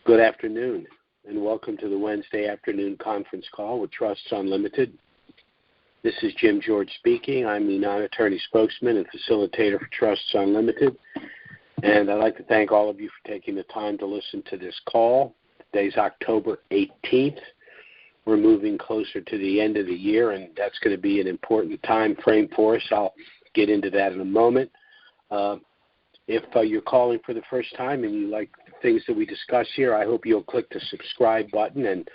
Good afternoon, and welcome to the Wednesday afternoon conference call with Trusts Unlimited. This is Jim George speaking. I'm the non-attorney spokesman and facilitator for Trusts Unlimited, and I'd like to thank all of you for taking the time to listen to this call. Today's October 18th. We're moving closer to the end of the year, and that's going to be an important time frame for us. I'll get into that in a moment. If you're calling for the first time and you like the things that we discuss here, I hope you'll click the subscribe button and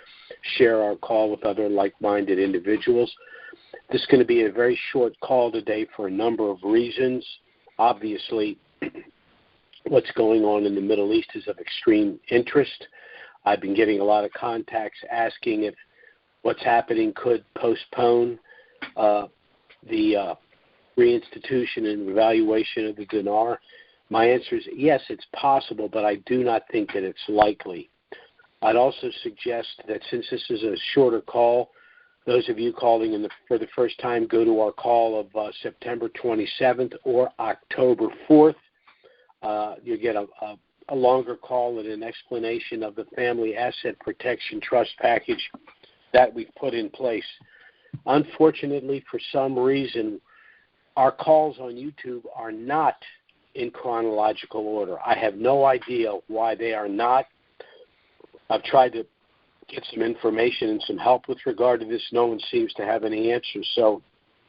share our call with other like-minded individuals. This is going to be a very short call today for a number of reasons. Obviously, what's going on in the Middle East is of extreme interest. I've been getting a lot of contacts asking if what's happening could postpone the reinstitution and evaluation of the dinar. My answer is yes, it's possible, but I do not think that it's likely. I'd also suggest that since this is a shorter call, those of you calling for the first time, go to our call of September 27th or October 4th. You'll get a longer call and an explanation of the Family Asset Protection Trust package that we've put in place. Unfortunately, for some reason, our calls on YouTube are not in chronological order. I have no idea why they are not. I've tried to get some information and some help with regard to this. No one seems to have any answers. So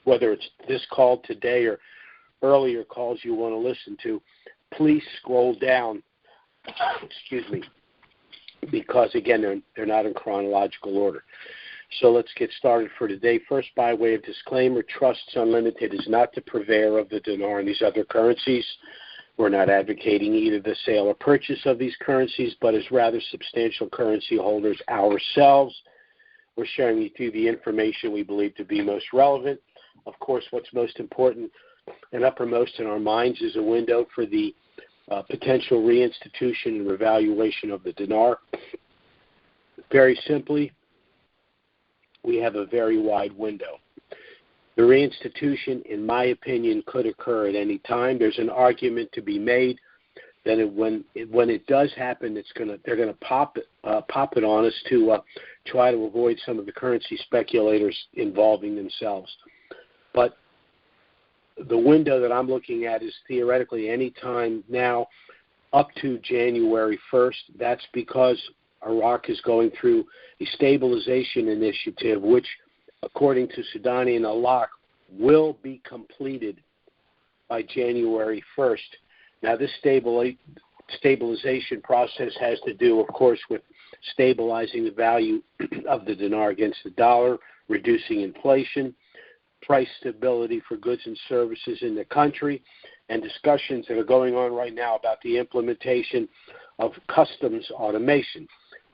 whether it's this call today or earlier calls you want to listen to, please scroll down, because, again, they're not in chronological order. So let's get started for today. First, by way of disclaimer, Trusts Unlimited is not the purveyor of the dinar and these other currencies. We're not advocating either the sale or purchase of these currencies, but as rather substantial currency holders ourselves. We're sharing with you the information we believe to be most relevant. Of course, what's most important and uppermost in our minds is a window for the potential reinstitution and revaluation of the dinar. Very simply, we have a very wide window. The reinstitution, in my opinion, could occur at any time. There's an argument to be made that when it does happen, they're going to pop it on us to try to avoid some of the currency speculators involving themselves. But the window that I'm looking at is theoretically any time now up to January 1st. That's because Iraq is going through a stabilization initiative, which, according to Sudani and Alak, will be completed by January 1st. Now, this stabilization process has to do, of course, with stabilizing the value of the dinar against the dollar, reducing inflation, price stability for goods and services in the country, and discussions that are going on right now about the implementation of customs automation.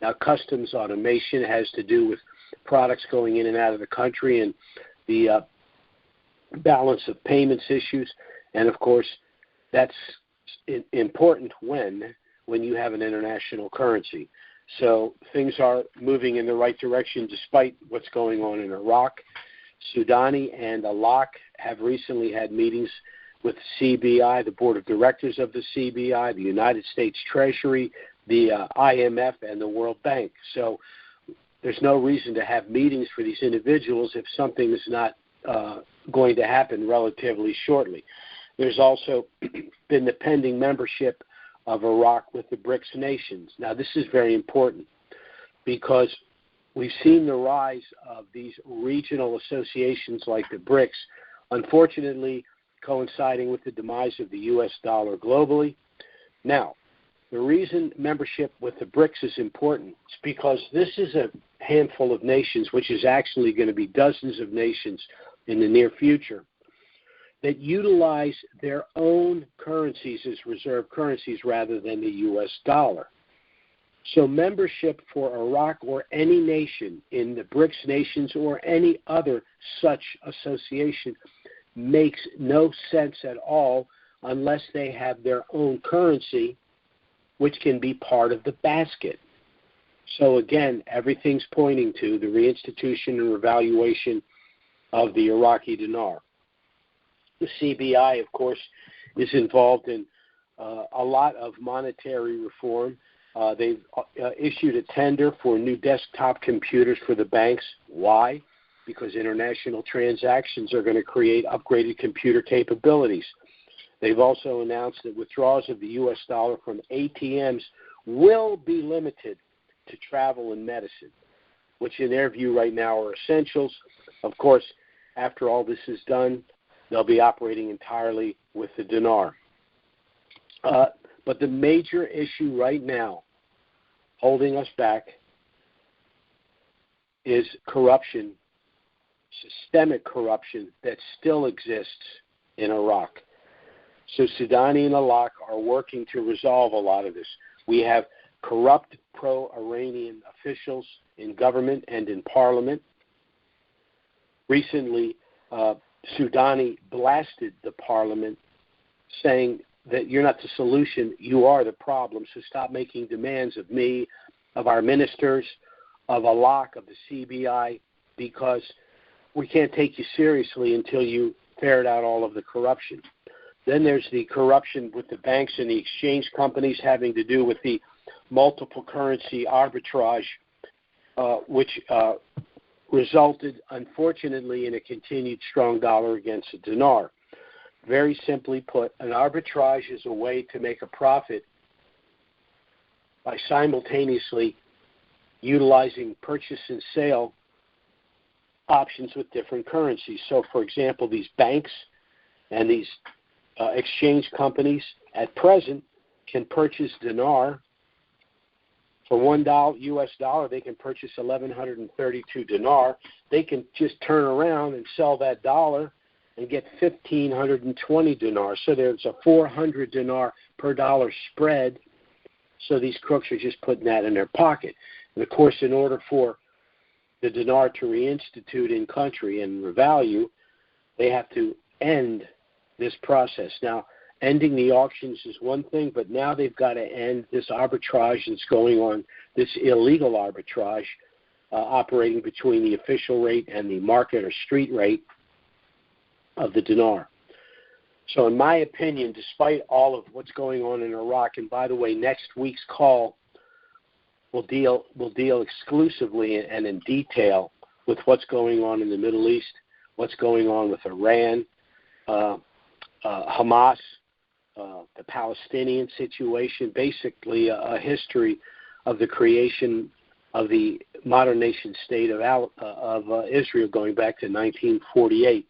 Now, customs automation has to do with products going in and out of the country and the balance of payments issues. And, of course, that's important when you have an international currency. So things are moving in the right direction despite what's going on in Iraq. Sudani and Alak have recently had meetings with CBI, the board of directors of the CBI, the United States Treasury, the IMF, and the World Bank. So there's no reason to have meetings for these individuals if something is not going to happen relatively shortly. There's also been the pending membership of Iraq with the BRICS nations. Now, this is very important because we've seen the rise of these regional associations like the BRICS, unfortunately coinciding with the demise of the U.S. dollar globally. Now, the reason membership with the BRICS is important is because this is a handful of nations, which is actually going to be dozens of nations in the near future, that utilize their own currencies as reserve currencies rather than the U.S. dollar. So membership for Iraq or any nation in the BRICS nations or any other such association makes no sense at all unless they have their own currency, which can be part of the basket. So again, everything's pointing to the reinstitution and revaluation of the Iraqi dinar. The CBI, of course, is involved in a lot of monetary reform. They've issued a tender for new desktop computers for the banks. Why? Because international transactions are going to create upgraded computer capabilities. They've also announced that withdrawals of the U.S. dollar from ATMs will be limited to travel and medicine, which in their view right now are essentials. Of course, after all this is done, they'll be operating entirely with the dinar. But the major issue right now holding us back is corruption, systemic corruption that still exists in Iraq. So Sudani and Iraq are working to resolve a lot of this. We have corrupt pro-Iranian officials in government and in parliament. Recently, Sudani blasted the parliament, saying that you're not the solution, you are the problem, so stop making demands of me, of our ministers, of Iraq, of the CBI, because we can't take you seriously until you ferret out all of the corruption. Then there's the corruption with the banks and the exchange companies having to do with the multiple currency arbitrage, which resulted, unfortunately, in a continued strong dollar against the dinar. Very simply put, an arbitrage is a way to make a profit by simultaneously utilizing purchase and sale options with different currencies. So, for example, these banks and these exchange companies at present can purchase dinar. For $1 US dollar, they can purchase 1,132 dinar. They can just turn around and sell that dollar and get 1,520 dinar. So there's a 400 dinar per dollar spread. So these crooks are just putting that in their pocket. And of course, in order for the dinar to reinstitute in country and revalue, they have to end this process. Now, ending the auctions is one thing, but now they've got to end this arbitrage that's going on, this illegal arbitrage operating between the official rate and the market or street rate of the dinar. So in my opinion, despite all of what's going on in Iraq, and by the way, next week's call will deal exclusively and in detail with what's going on in the Middle East, what's going on with Iran, Hamas, the Palestinian situation, basically a history of the creation of the modern nation state of Israel going back to 1948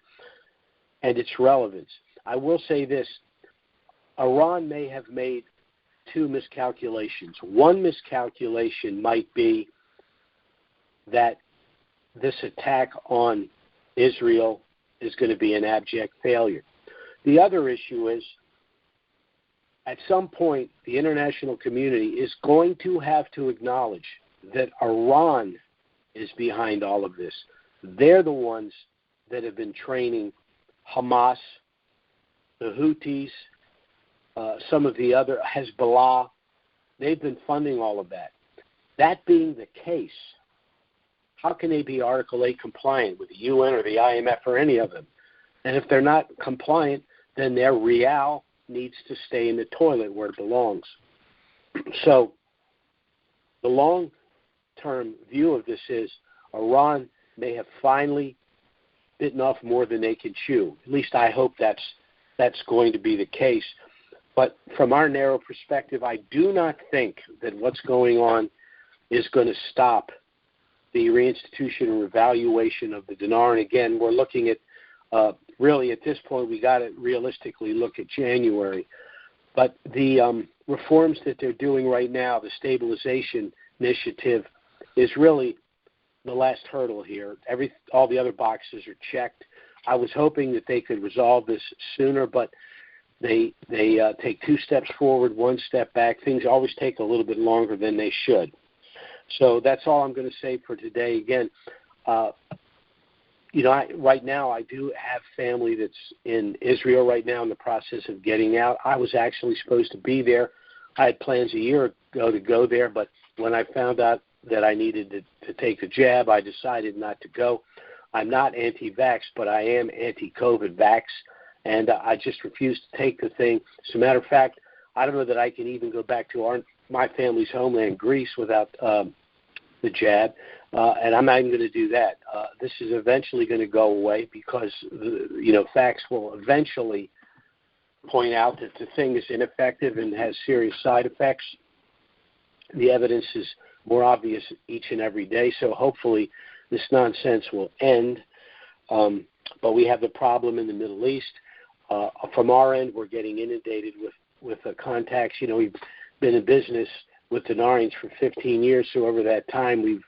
and its relevance. I will say this, Iran may have made two miscalculations. One miscalculation might be that this attack on Israel is going to be an abject failure. The other issue is, at some point, the international community is going to have to acknowledge that Iran is behind all of this. They're the ones that have been training Hamas, the Houthis, some of the other, Hezbollah. They've been funding all of that. That being the case, how can they be Article 8 compliant with the UN or the IMF or any of them? And if they're not compliant, then their real needs to stay in the toilet where it belongs. So the long-term view of this is Iran may have finally bitten off more than they can chew. At least I hope that's going to be the case. But from our narrow perspective, I do not think that what's going on is going to stop the reinstitution or evaluation of the dinar. And again, we're looking at really, at this point, we got to realistically look at January. But the reforms that they're doing right now, the stabilization initiative, is really the last hurdle here. All the other boxes are checked. I was hoping that they could resolve this sooner, but they take two steps forward, one step back. Things always take a little bit longer than they should. So that's all I'm going to say for today. Again, right now I do have family that's in Israel right now in the process of getting out. I was actually supposed to be there. I had plans a year ago to go there, but when I found out that I needed to take the jab, I decided not to go. I'm not anti-vax, but I am anti-COVID vax, and I just refuse to take the thing. As a matter of fact, I don't know that I can even go back to our my family's homeland, Greece, without the jab, and I'm not even going to do that. This is eventually going to go away because facts will eventually point out that the thing is ineffective and has serious side effects. The evidence is more obvious each and every day, so hopefully this nonsense will end. But we have the problem in the Middle East. From our end, we're getting inundated with contacts. We've been in business with Denarians for 15 years, so over that time we've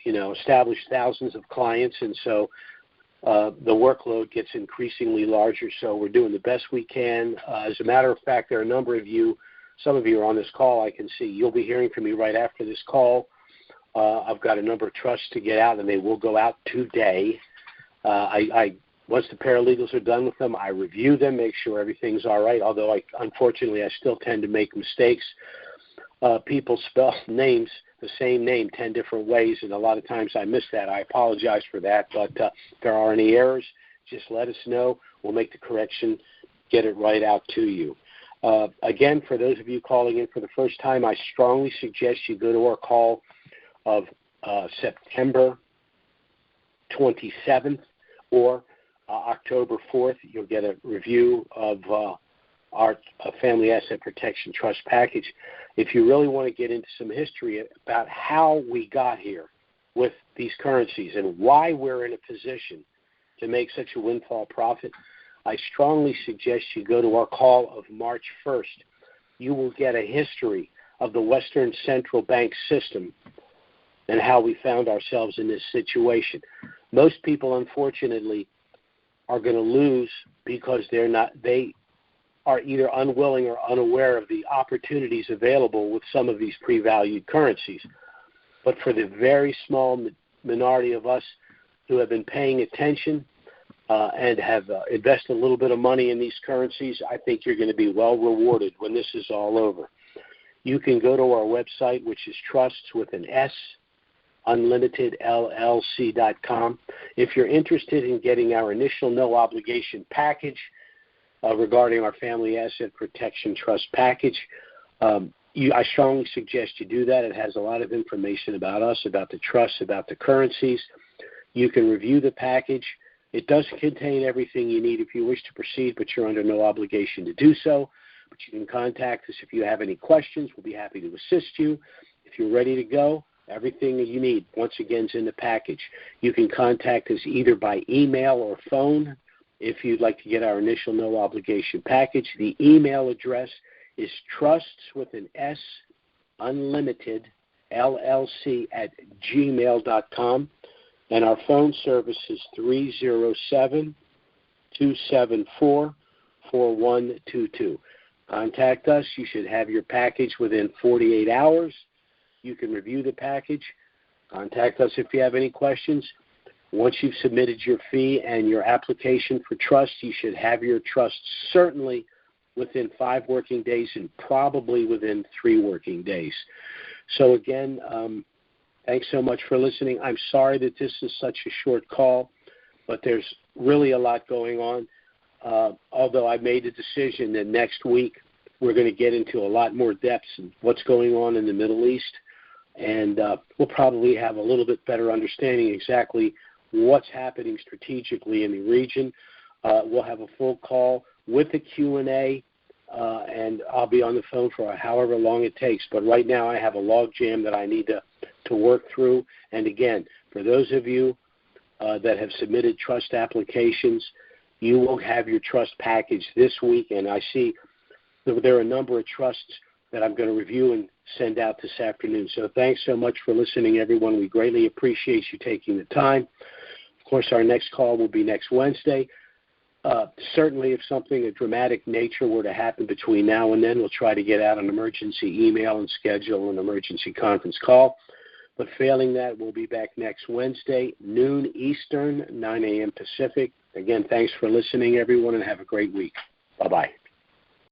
established thousands of clients, and so the workload gets increasingly larger, so we're doing the best we can. As a matter of fact, there are a number of you, some of you are on this call, I can see. You'll be hearing from me right after this call. I've got a number of trusts to get out, and they will go out today. Once the paralegals are done with them, I review them, make sure everything's all right, although unfortunately I still tend to make mistakes. People spell names, the same name, 10 different ways, and a lot of times I miss that. I apologize for that, but if there are any errors, just let us know. We'll make the correction, get it right out to you. Again, for those of you calling in for the first time, I strongly suggest you go to our call of September 27th or October 4th. You'll get a review of our Family Asset Protection Trust package. If you really want to get into some history about how we got here with these currencies and why we're in a position to make such a windfall profit, I strongly suggest you go to our call of March 1st. You will get a history of the Western Central Bank system and how we found ourselves in this situation. Most people, unfortunately, are going to lose because they are either unwilling or unaware of the opportunities available with some of these pre-valued currencies. But for the very small minority of us who have been paying attention and have invested a little bit of money in these currencies, I think you're going to be well rewarded when this is all over. You can go to our website, which is Trusts with an S, UnlimitedLLC.com. If you're interested in getting our initial no obligation package regarding our Family Asset Protection Trust package, I strongly suggest you do that. It has a lot of information about us, about the trusts, about the currencies. You can review the package. It does contain everything you need if you wish to proceed, but you're under no obligation to do so. But you can contact us if you have any questions. We'll be happy to assist you. If you're ready to go, everything that you need, once again, is in the package. You can contact us either by email or phone if you'd like to get our initial no obligation package. The email address is trusts with an S, unlimited, LLC at gmail.com. And our phone service is 307-274-4122. Contact us. You should have your package within 48 hours. You can review the package. Contact us if you have any questions. Once you've submitted your fee and your application for trust, you should have your trust certainly within 5 working days and probably within 3 working days. So again, thanks so much for listening. I'm sorry that this is such a short call, but there's really a lot going on. Although I made a decision that next week we're going to get into a lot more depths in what's going on in the Middle East, and we'll probably have a little bit better understanding exactly what's happening strategically in the region. We'll have a full call with the Q&A, and I'll be on the phone for however long it takes. But right now I have a log jam that I need to work through. And again, for those of you that have submitted trust applications, you will have your trust package this week. And I see there are a number of trusts that I'm going to review and send out this afternoon. So thanks so much for listening, everyone. We greatly appreciate you taking the time. Of course, our next call will be next Wednesday. Certainly, if something of dramatic nature were to happen between now and then, we'll try to get out an emergency email and schedule an emergency conference call. But failing that, we'll be back next Wednesday, noon Eastern, 9 a.m. Pacific. Again, thanks for listening, everyone, and have a great week. Bye-bye.